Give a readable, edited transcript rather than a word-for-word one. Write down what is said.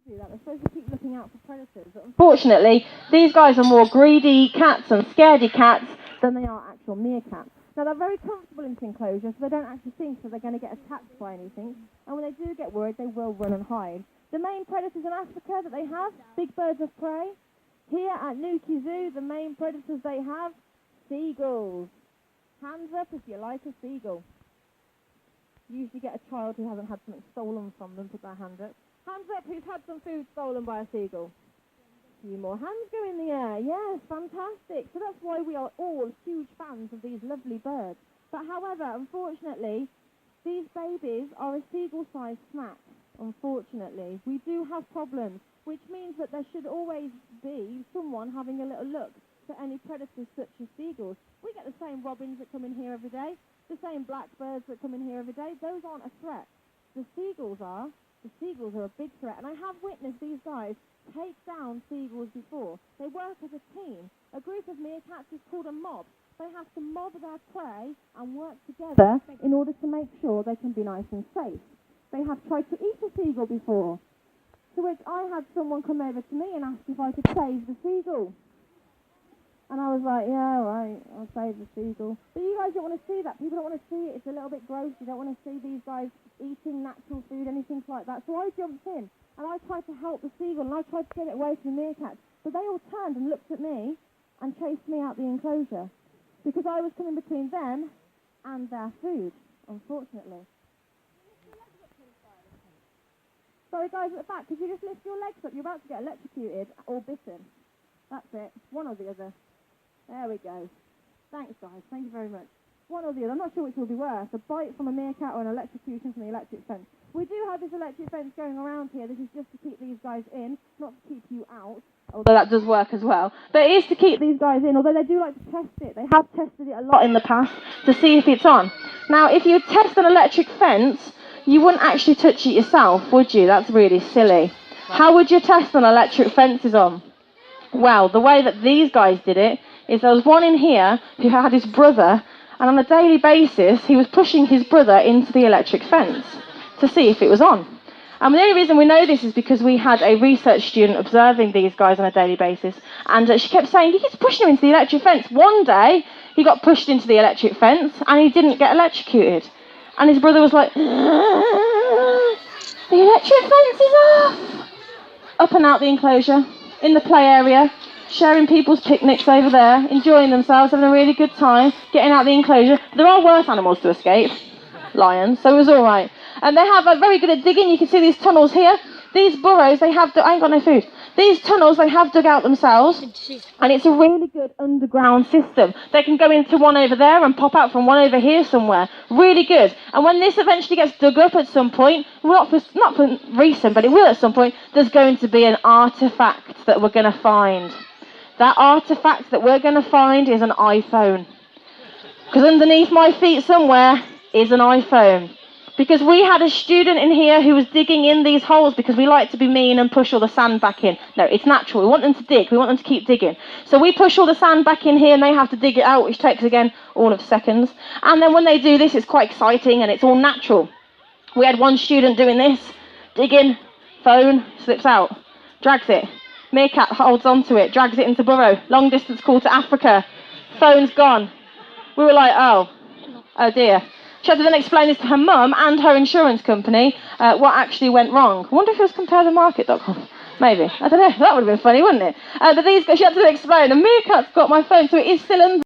do that. They're supposed to keep looking out for predators. But unfortunately, these guys are more greedy cats and scaredy cats than they are actual meerkats. Now, they're very comfortable in this enclosure, so they don't actually think that they're going to get attacked by anything. And when they do get worried, they will run and hide. The main predators in Africa that they have, big birds of prey. Here at Newquay Zoo, the main predators they have, seagulls. Hands up if you like a seagull. You usually get a child who hasn't had something stolen from them, put their hand up. Hands up who's had some food stolen by a seagull. A few more hands go in the air. Yes, fantastic. So that's why we are all huge fans of these lovely birds. But however, unfortunately, these babies are a seagull-sized snack. Unfortunately, we do have problems, which means that there should always be someone having a little look for any predators such as seagulls. We get the same robins that come in here every day, the same blackbirds that come in here every day. Those aren't a threat. The seagulls are. The seagulls are a big threat, and I have witnessed these guys take down seagulls before. They work as a team. A group of meerkats is called a mob. They have to mob their prey and work together in order to make sure they can be nice and safe. They have tried to eat a seagull before, to which I had someone come over to me and ask if I could save the seagull. And I was like, yeah, all right, I'll save the seagull. But you guys don't want to see that. People don't want to see it. It's a little bit gross. You don't want to see these guys eating natural food, anything like that. So I jumped in and I tried to help the seagull and I tried to get it away from the meerkats. But they all turned and looked at me and chased me out the enclosure because I was coming between them and their food, unfortunately. Sorry guys at the back, could you just lift your legs up? You're about to get electrocuted or bitten. That's it, one or the other. There we go. Thanks guys, thank you very much. One or the other, I'm not sure which will be worse, a bite from a meerkat or an electrocution from the electric fence. We do have this electric fence going around here. This is just to keep these guys in, not to keep you out. Although that does work as well. But it is to keep these guys in, although they do like to test it. They have tested it a lot in the past to see if it's on. Now, if you test an electric fence, you wouldn't actually touch it yourself, would you? That's really silly. How would you test an electric fence is on? Well, the way that these guys did it is there was one in here who had his brother, and on a daily basis he was pushing his brother into the electric fence to see if it was on. And the only reason we know this is because we had a research student observing these guys on a daily basis, and she kept saying, he keeps pushing him into the electric fence. One day he got pushed into the electric fence and he didn't get electrocuted. And his brother was like, the electric fence is off! Up and out the enclosure, in the play area, sharing people's picnics over there, enjoying themselves, having a really good time, getting out the enclosure. There are worse animals to escape, lions, so it was all right. And they have very good at digging. You can see these tunnels here. These burrows, I ain't got no food. These tunnels they have dug out themselves, and it's a really good underground system. They can go into one over there and pop out from one over here somewhere. Really good. And when this eventually gets dug up at some point, not for recent, but it will at some point, there's going to be an artefact that we're going to find. That artefact that we're going to find is an iPhone. Because underneath my feet somewhere is an iPhone. Because we had a student in here who was digging in these holes because we like to be mean and push all the sand back in. No, it's natural. We want them to dig. We want them to keep digging. So we push all the sand back in here and they have to dig it out, which takes, again, all of seconds. And then when they do this, it's quite exciting and it's all natural. We had one student doing this, digging, phone, slips out, drags it. Meerkat holds onto it, drags it into burrow. Long distance call to Africa. Phone's gone. We were like, oh dear. She had to then explain this to her mum and her insurance company what actually went wrong. I wonder if it was comparethemarket.com. Maybe. I don't know. That would have been funny, wouldn't it? But these guys, she had to explain. The meerkat's got my phone, so it is still under.